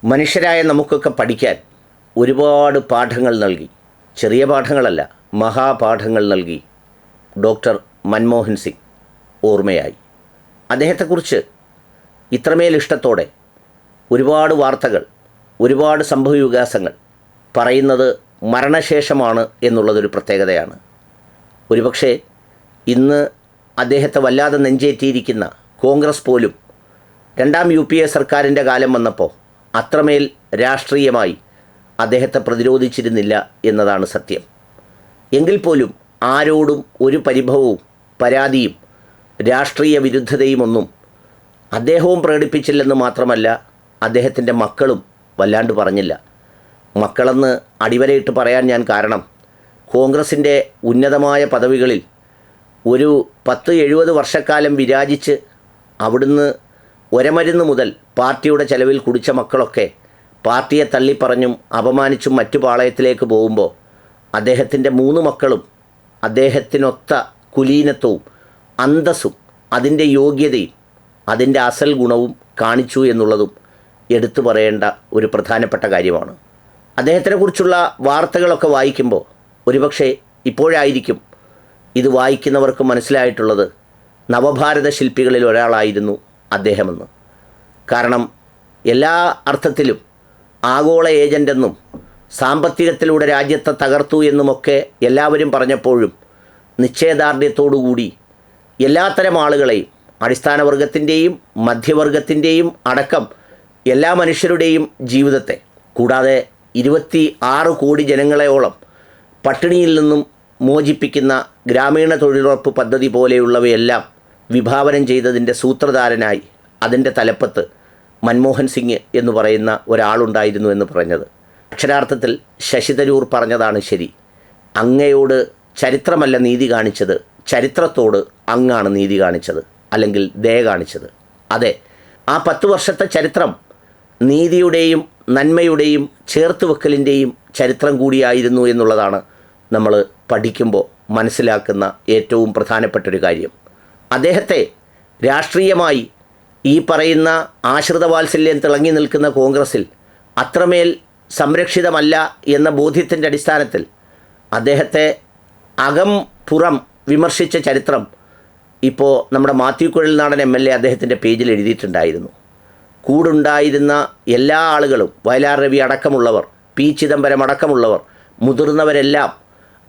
മനുഷ്യരായ നമുക്കൊക്കെ പഠിക്കാൻ ഒരുപാട് പാഠങ്ങൾ നൽകി, ചെറിയ പാഠങ്ങളല്ല, മഹാപാഠങ്ങൾ നൽകി ഡോക്ടർ മൻമോഹൻ സിംഗ് ഓർമ്മയായി. അദ്ദേഹത്തെക്കുറിച്ച് ഇത്രമേൽ ഇഷ്ടത്തോടെ ഒരുപാട് വാർത്തകൾ, ഒരുപാട് സംഭവവികാസങ്ങൾ പറയുന്നത് മരണശേഷമാണ് എന്നുള്ളതൊരു പ്രത്യേകതയാണ്. ഒരുപക്ഷെ ഇന്ന് അദ്ദേഹത്തെ വല്ലാതെ നെഞ്ചേറ്റിയിരിക്കുന്ന കോൺഗ്രസ് പോലും രണ്ടാം UPA സർക്കാരിൻ്റെ കാലം വന്നപ്പോൾ അത്രമേൽ രാഷ്ട്രീയമായി അദ്ദേഹത്തെ പ്രതിരോധിച്ചിരുന്നില്ല എന്നതാണ് സത്യം. എങ്കിൽ പോലും ആരോടും ഒരു പരിഭവവും പരാതിയും രാഷ്ട്രീയ വിരുദ്ധതയുമൊന്നും അദ്ദേഹവും പ്രകടിപ്പിച്ചില്ലെന്ന് മാത്രമല്ല, അദ്ദേഹത്തിൻ്റെ മക്കളും വല്ലാണ്ട് പറഞ്ഞില്ല. മക്കളെന്ന് അടിവരയിട്ട് പറയാൻ ഞാൻ കാരണം, കോൺഗ്രസിൻ്റെ ഉന്നതമായ പദവികളിൽ ഒരു 10-70 വർഷക്കാലം വിരാജിച്ച് അവിടുന്ന് ഒരമരുന്ന് മുതൽ പാർട്ടിയുടെ ചെലവിൽ കുടിച്ച മക്കളൊക്കെ പാർട്ടിയെ തള്ളിപ്പറഞ്ഞും അപമാനിച്ചും മറ്റു പാളയത്തിലേക്ക് പോകുമ്പോൾ അദ്ദേഹത്തിൻ്റെ 3 മക്കളും അദ്ദേഹത്തിനൊത്ത കുലീനത്വവും അന്തസ്സും അതിൻ്റെ യോഗ്യതയും അതിൻ്റെ അസൽ ഗുണവും കാണിച്ചു എന്നുള്ളതും എടുത്തു പറയേണ്ട ഒരു പ്രധാനപ്പെട്ട കാര്യമാണ്. അദ്ദേഹത്തിനെക്കുറിച്ചുള്ള വാർത്തകളൊക്കെ വായിക്കുമ്പോൾ ഒരുപക്ഷെ ഇപ്പോഴായിരിക്കും ഇത് വായിക്കുന്നവർക്ക് മനസ്സിലായിട്ടുള്ളത് നവഭാരത ശില്പികളിൽ ഒരാളായിരുന്നു അദ്ദേഹമെന്ന്. കാരണം എല്ലാ അർത്ഥത്തിലും ആഗോള ഏജൻ്റെന്നും സാമ്പത്തികത്തിലൂടെ രാജ്യത്തെ തകർത്തു എന്നുമൊക്കെ എല്ലാവരും പറഞ്ഞപ്പോഴും നിശ്ചയദാർഢ്യത്തോടുകൂടി എല്ലാത്തരം ആളുകളെയും, അടിസ്ഥാന വർഗത്തിൻ്റെയും മധ്യവർഗത്തിൻ്റെയും അടക്കം എല്ലാ മനുഷ്യരുടെയും ജീവിതത്തെ, കൂടാതെ 26 കോടി ജനങ്ങളെയോളം പട്ടിണിയിൽ നിന്നും മോചിപ്പിക്കുന്ന ഗ്രാമീണ തൊഴിലുറപ്പ് പദ്ധതി പോലെയുള്ളവയെല്ലാം വിഭാവനം ചെയ്തതിൻ്റെ സൂത്രധാരനായി അതിൻ്റെ തലപ്പത്ത് മൻമോഹൻ സിംഗ് എന്ന് പറയുന്ന ഒരാളുണ്ടായിരുന്നു എന്ന് പറഞ്ഞത് അക്ഷരാർത്ഥത്തിൽ ശശി തരൂർ പറഞ്ഞതാണ് ശരി. അങ്ങയോട് ചരിത്രമല്ല നീതി കാണിച്ചത്, ചരിത്രത്തോട് അങ്ങാണ് നീതി കാണിച്ചത്, അല്ലെങ്കിൽ ദയ കാണിച്ചത്. അതെ, ആ 10 വർഷത്തെ ചരിത്രം നീതിയുടെയും നന്മയുടെയും ചേർത്തുവെക്കലിൻ്റെയും ചരിത്രം കൂടിയായിരുന്നു എന്നുള്ളതാണ് നമ്മൾ പഠിക്കുമ്പോൾ മനസ്സിലാക്കുന്ന ഏറ്റവും പ്രധാനപ്പെട്ടൊരു കാര്യം. അദ്ദേഹത്തെ രാഷ്ട്രീയമായി ഈ പറയുന്ന ആശ്രിതവാത്സല്യം തിളങ്ങി നിൽക്കുന്ന കോൺഗ്രസിൽ അത്രമേൽ സംരക്ഷിതമല്ല എന്ന ബോധ്യത്തിൻ്റെ അടിസ്ഥാനത്തിൽ അദ്ദേഹത്തെ അകം പുറം വിമർശിച്ച ചരിത്രം ഇപ്പോൾ നമ്മുടെ മാത്യു കുഴൽനാടൻ MLA അദ്ദേഹത്തിൻ്റെ പേജിൽ എഴുതിയിട്ടുണ്ടായിരുന്നു. കൂടുണ്ടായിരുന്ന എല്ലാ ആളുകളും, വയലാർ രവി അടക്കമുള്ളവർ, P. ചിദംബരം അടക്കമുള്ളവർ, മുതിർന്നവരെല്ലാം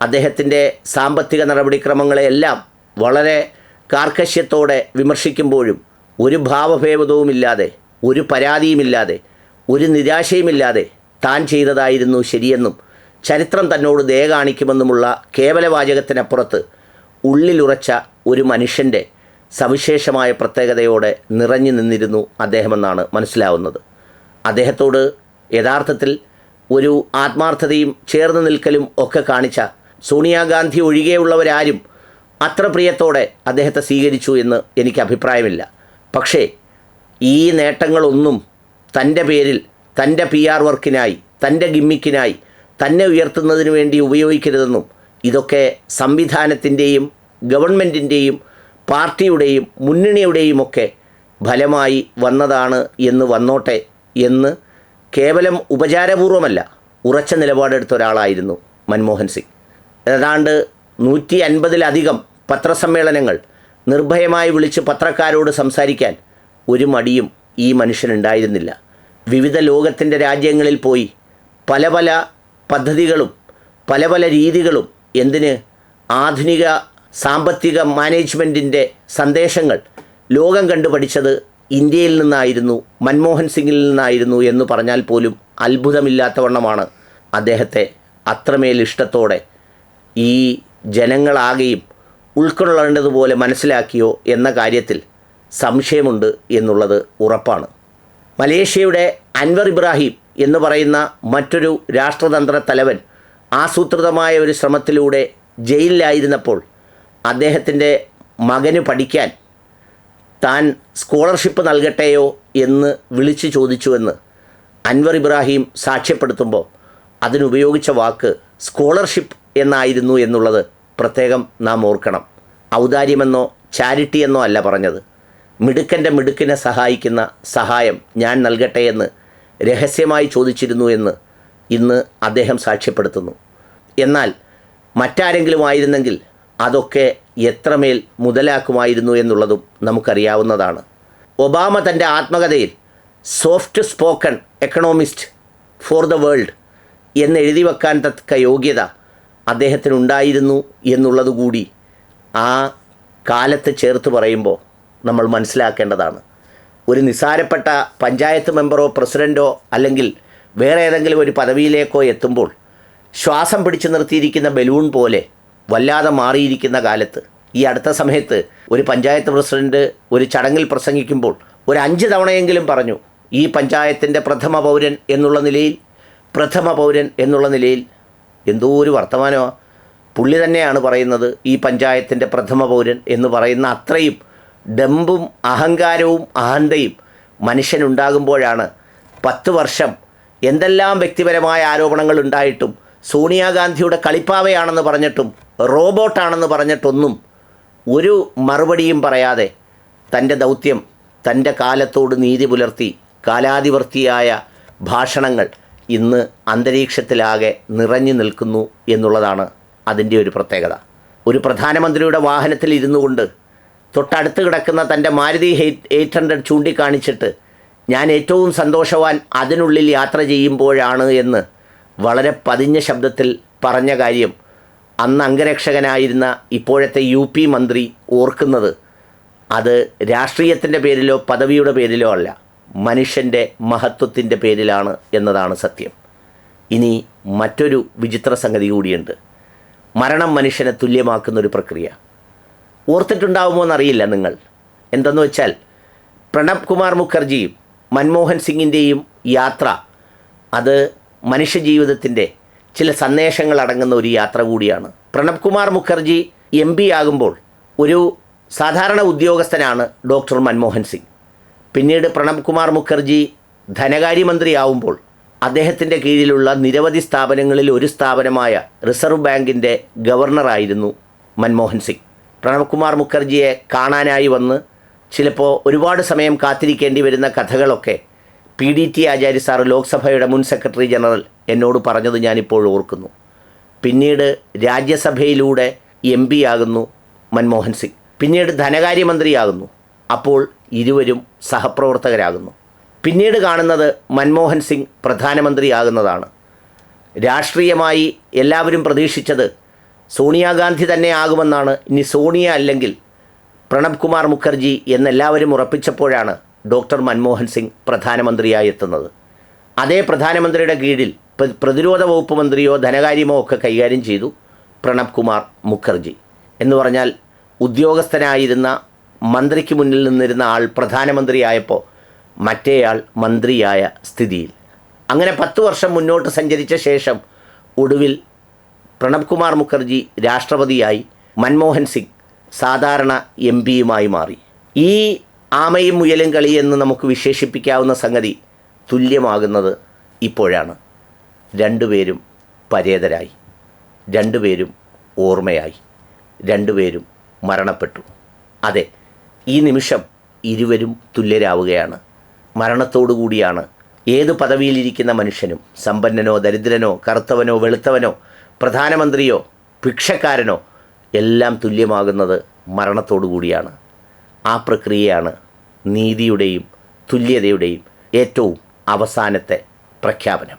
അദ്ദേഹത്തിൻ്റെ സാമ്പത്തിക നടപടിക്രമങ്ങളെയെല്ലാം വളരെ കാർക്കശ്യത്തോടെ വിമർശിക്കുമ്പോഴും ഒരു ഭാവഭേദവുമില്ലാതെ, ഒരു പരാതിയുമില്ലാതെ, ഒരു നിരാശയുമില്ലാതെ താൻ ചെയ്തതായിരുന്നു ശരിയെന്നും ചരിത്രം തന്നോട് ദയ കാണിക്കുമെന്നുമുള്ള കേവലവാചകത്തിനപ്പുറത്ത് ഉള്ളിലുറച്ച ഒരു മനുഷ്യൻ്റെ സവിശേഷമായ പ്രത്യേകതയോടെ നിറഞ്ഞു നിന്നിരുന്നു അദ്ദേഹമെന്നാണ് മനസ്സിലാവുന്നത്. അദ്ദേഹത്തോട് യഥാർത്ഥത്തിൽ ഒരു ആത്മാർത്ഥതയും ചേർന്ന് നിൽക്കലും ഒക്കെ കാണിച്ച സോണിയാഗാന്ധി ഒഴികെയുള്ളവരാരും അത്ര പ്രിയത്തോടെ അദ്ദേഹത്തെ സ്വീകരിച്ചു എന്ന് എനിക്ക് അഭിപ്രായമില്ല. പക്ഷേ ഈ നേട്ടങ്ങളൊന്നും തൻ്റെ പേരിൽ, തൻ്റെ PR വർക്കിനായി, തൻ്റെ ഗിമ്മിക്കിനായി, തന്നെ ഉയർത്തുന്നതിന് വേണ്ടി ഉപയോഗിക്കരുതെന്നും ഇതൊക്കെ സംവിധാനത്തിൻ്റെയും ഗവൺമെൻറ്റിൻ്റെയും പാർട്ടിയുടെയും മുന്നണിയുടെയും ഒക്കെ ഫലമായി വന്നതാണ് എന്ന് വന്നോട്ടെ എന്ന് കേവലം ഉപചാരപൂർവമല്ല, ഉറച്ച നിലപാടെടുത്ത ഒരാളായിരുന്നു മൻമോഹൻ സിംഗ്. ഏതാണ്ട് 150-ലധികം പത്രസമ്മേളനങ്ങൾ നിർഭയമായി വിളിച്ച് പത്രക്കാരോട് സംസാരിക്കാൻ ഒരു മടിയും ഈ മനുഷ്യനുണ്ടായിരുന്നില്ല. വിവിധ ലോകത്തിൻ്റെ രാജ്യങ്ങളിൽ പോയി പല പല പദ്ധതികളും പല പല രീതികളും, എന്തിന് ആധുനിക സാമ്പത്തിക മാനേജ്മെൻറ്റിൻ്റെ സന്ദേശങ്ങൾ ലോകം കണ്ടു പഠിച്ചത് ഇന്ത്യയിൽ നിന്നായിരുന്നു, മൻമോഹൻ സിംഗിൽ നിന്നായിരുന്നു എന്ന് പറഞ്ഞാൽ പോലും അത്ഭുതമില്ലാത്തവണ്ണമാണ് അദ്ദേഹത്തെ അത്രമേൽ ഇഷ്ടത്തോടെ ഈ ജനങ്ങളാകെയും ഉൾക്കൊള്ളേണ്ടതുപോലെ മനസ്സിലാക്കിയോ എന്ന കാര്യത്തിൽ സംശയമുണ്ട് എന്നുള്ളത് ഉറപ്പാണ്. മലേഷ്യയുടെ അൻവർ ഇബ്രാഹിം എന്ന് പറയുന്ന മറ്റൊരു രാഷ്ട്രതന്ത്ര തലവൻ ആസൂത്രിതമായ ഒരു ശ്രമത്തിലൂടെ ജയിലിലായിരുന്നപ്പോൾ അദ്ദേഹത്തിൻ്റെ മകന് പഠിക്കാൻ താൻ സ്കോളർഷിപ്പ് നൽകട്ടെയോ എന്ന് വിളിച്ചു ചോദിച്ചുവെന്ന് അൻവർ ഇബ്രാഹിം സാക്ഷ്യപ്പെടുത്തുമ്പോൾ അതിനുപയോഗിച്ച വാക്ക് സ്കോളർഷിപ്പ് എന്നായിരുന്നു എന്നുള്ളത് പ്രത്യേകം നാം ഓർക്കണം. ഔദാര്യമെന്നോ ചാരിറ്റി എന്നോ അല്ല പറഞ്ഞത്. മിടുക്കൻ്റെ മിടുക്കിനെ സഹായിക്കുന്ന സഹായം ഞാൻ നൽകട്ടെ എന്ന് രഹസ്യമായി ചോദിച്ചിരുന്നു എന്ന് ഇന്ന് അദ്ദേഹം സാക്ഷ്യപ്പെടുത്തുന്നു. എന്നാൽ മറ്റാരെങ്കിലും ആയിരുന്നെങ്കിൽ അതൊക്കെ എത്രമേൽ മുതലാക്കുമായിരുന്നു എന്നുള്ളതും നമുക്കറിയാവുന്നതാണ്. ഒബാമ തൻ്റെ ആത്മകഥയിൽ soft spoken economist for the world എന്നെഴുതി വെക്കാൻ തക്ക യോഗ്യത അദ്ദേഹത്തിനുണ്ടായിരുന്നു എന്നുള്ളതുകൂടി ആ കാലത്ത് ചേർത്ത് പറയുമ്പോൾ നമ്മൾ മനസ്സിലാക്കേണ്ടതാണ്. ഒരു നിസ്സാരപ്പെട്ട പഞ്ചായത്ത് മെമ്പറോ പ്രസിഡൻറ്റോ അല്ലെങ്കിൽ വേറെ ഏതെങ്കിലും ഒരു പദവിയിലേക്കോ എത്തുമ്പോൾ ശ്വാസം പിടിച്ചു നിർത്തിയിരിക്കുന്ന ബലൂൺ പോലെ വല്ലാതെ മാറിയിരിക്കുന്ന കാലത്ത് ഈ അടുത്ത സമയത്ത് ഒരു പഞ്ചായത്ത് പ്രസിഡൻറ്റ് ഒരു ചടങ്ങിൽ പ്രസംഗിക്കുമ്പോൾ ഒരു 5 തവണയെങ്കിലും പറഞ്ഞു ഈ പഞ്ചായത്തിൻ്റെ പ്രഥമ പൗരൻ എന്നുള്ള നിലയിൽ എന്തോ ഒരു വർത്തമാനമാണ്. പുള്ളി തന്നെയാണ് പറയുന്നത് ഈ പഞ്ചായത്തിൻ്റെ പ്രഥമ പൗരൻ എന്ന് പറയുന്ന അത്രയും ഡംബും അഹങ്കാരവും അഹന്തയും മനുഷ്യനുണ്ടാകുമ്പോഴാണ് 10 വർഷം എന്തെല്ലാം വ്യക്തിപരമായ ആരോപണങ്ങൾ ഉണ്ടായിട്ടും സോണിയാഗാന്ധിയുടെ കളിപ്പാവയാണെന്ന് പറഞ്ഞിട്ടും റോബോട്ടാണെന്ന് പറഞ്ഞിട്ടൊന്നും ഒരു മറുപടിയും പറയാതെ തൻ്റെ ദൗത്യം തൻ്റെ കാലത്തോട് നീതി പുലർത്തി കാലാതിവർത്തിയായ ഭാഷണങ്ങൾ ഇന്ന് അന്തരീക്ഷത്തിലാകെ നിറഞ്ഞു നിൽക്കുന്നു എന്നുള്ളതാണ് അതിൻ്റെ ഒരു പ്രത്യേകത. ഒരു പ്രധാനമന്ത്രിയുടെ വാഹനത്തിൽ ഇരുന്നു കൊണ്ട് തൊട്ടടുത്ത് കിടക്കുന്ന തൻ്റെ മാരുതി 800 ചൂണ്ടിക്കാണിച്ചിട്ട് ഞാൻ ഏറ്റവും സന്തോഷവാൻ അതിനുള്ളിൽ യാത്ര ചെയ്യുമ്പോഴാണ് എന്ന് വളരെ പതിഞ്ഞ ശബ്ദത്തിൽ പറഞ്ഞ കാര്യം അന്ന് അംഗരക്ഷകനായിരുന്ന ഇപ്പോഴത്തെ UP മന്ത്രി ഓർക്കുന്നത് അത് രാഷ്ട്രീയത്തിൻ്റെ പേരിലോ പദവിയുടെ പേരിലോ അല്ല, മനുഷ്യൻ്റെ മഹത്വത്തിൻ്റെ പേരിലാണ് എന്നതാണ് സത്യം. ഇനി മറ്റൊരു വിചിത്ര സംഗതി കൂടിയുണ്ട്. മരണം മനുഷ്യനെ തുല്യമാക്കുന്നൊരു പ്രക്രിയ. ഓർത്തിട്ടുണ്ടാവുമോ എന്നറിയില്ല നിങ്ങൾ. എന്തെന്ന് വെച്ചാൽ പ്രണബ് കുമാർ മുഖർജിയും മൻമോഹൻ സിംഗിൻ്റെയും യാത്ര അത് മനുഷ്യജീവിതത്തിൻ്റെ ചില സന്ദേശങ്ങൾ അടങ്ങുന്ന ഒരു യാത്ര കൂടിയാണ്. പ്രണബ് കുമാർ മുഖർജി MP ആകുമ്പോൾ ഒരു സാധാരണ ഉദ്യോഗസ്ഥനാണ് ഡോക്ടർ മൻമോഹൻ സിംഗ്. പിന്നീട് പ്രണബ് കുമാർ മുഖർജി ധനകാര്യമന്ത്രിയാവുമ്പോൾ അദ്ദേഹത്തിൻ്റെ കീഴിലുള്ള നിരവധി സ്ഥാപനങ്ങളിൽ ഒരു സ്ഥാപനമായ റിസർവ് ബാങ്കിൻ്റെ ഗവർണറായിരുന്നു മൻമോഹൻ സിംഗ്. പ്രണബ് കുമാർ മുഖർജിയെ കാണാനായി വന്ന് ചിലപ്പോൾ ഒരുപാട് സമയം കാത്തിരിക്കേണ്ടി വരുന്ന കഥകളൊക്കെ PDT ആചാര്യ സാറ് ലോക്സഭയുടെ മുൻ സെക്രട്ടറി ജനറൽ എന്നോട് പറഞ്ഞത് ഞാനിപ്പോൾ ഓർക്കുന്നു. പിന്നീട് രാജ്യസഭയിലൂടെ MP ആകുന്നു മൻമോഹൻ സിംഗ്, പിന്നീട് ധനകാര്യമന്ത്രിയാകുന്നു. അപ്പോൾ ഇരുവരും സഹപ്രവർത്തകരാകുന്നു. പിന്നീട് കാണുന്നത് മൻമോഹൻ സിംഗ് പ്രധാനമന്ത്രിയാകുന്നതാണ്. രാഷ്ട്രീയമായി എല്ലാവരും പ്രതീക്ഷിച്ചത് സോണിയാഗാന്ധി തന്നെ ആകുമെന്നാണ്. ഇനി സോണിയ അല്ലെങ്കിൽ പ്രണബ് കുമാർ മുഖർജി എന്നെല്ലാവരും ഉറപ്പിച്ചപ്പോഴാണ് ഡോക്ടർ മൻമോഹൻ സിംഗ് പ്രധാനമന്ത്രിയായി എത്തുന്നത്. അതേ പ്രധാനമന്ത്രിയുടെ കീഴിൽ പ്രതിരോധ വകുപ്പ് മന്ത്രിയോ ധനകാര്യമോ ഒക്കെ കൈകാര്യം ചെയ്തു പ്രണബ് കുമാർ മുഖർജി. എന്ന് പറഞ്ഞാൽ ഉദ്യോഗസ്ഥനായിരുന്ന മന്ത്രിക്ക് മുന്നിൽ നിന്നിരുന്ന ആൾ പ്രധാനമന്ത്രിയായപ്പോൾ മറ്റേയാൾ മന്ത്രിയായ സ്ഥിതിയിൽ. അങ്ങനെ 10 വർഷം മുന്നോട്ട് സഞ്ചരിച്ച ശേഷം ഒടുവിൽ പ്രണബ് കുമാർ മുഖർജി രാഷ്ട്രപതിയായി, മൻമോഹൻ സിംഗ് സാധാരണ MP-യുമായി മാറി. ഈ ആമയും മുയലും കളി എന്ന് നമുക്ക് വിശേഷിപ്പിക്കാവുന്ന സംഗതി തുല്യമാകുന്നത് ഇപ്പോഴാണ്. രണ്ടുപേരും പരേതരായി, രണ്ടുപേരും ഓർമ്മയായി, രണ്ടുപേരും മരണപ്പെട്ടു. അതെ, ഈ നിമിഷം ഇരുവരും തുല്യരാവുകയാണ്. മരണത്തോടു കൂടിയാണ് ഏത് പദവിയിലിരിക്കുന്ന മനുഷ്യനും, സമ്പന്നനോ ദരിദ്രനോ കറുത്തവനോ വെളുത്തവനോ പ്രധാനമന്ത്രിയോ ഭിക്ഷക്കാരനോ എല്ലാം തുല്യമാകുന്നത് മരണത്തോടു കൂടിയാണ്. ആ പ്രക്രിയയാണ് നീതിയുടെയും തുല്യതയുടെയും ഏറ്റവും അവസാനത്തെ പ്രഖ്യാപനം.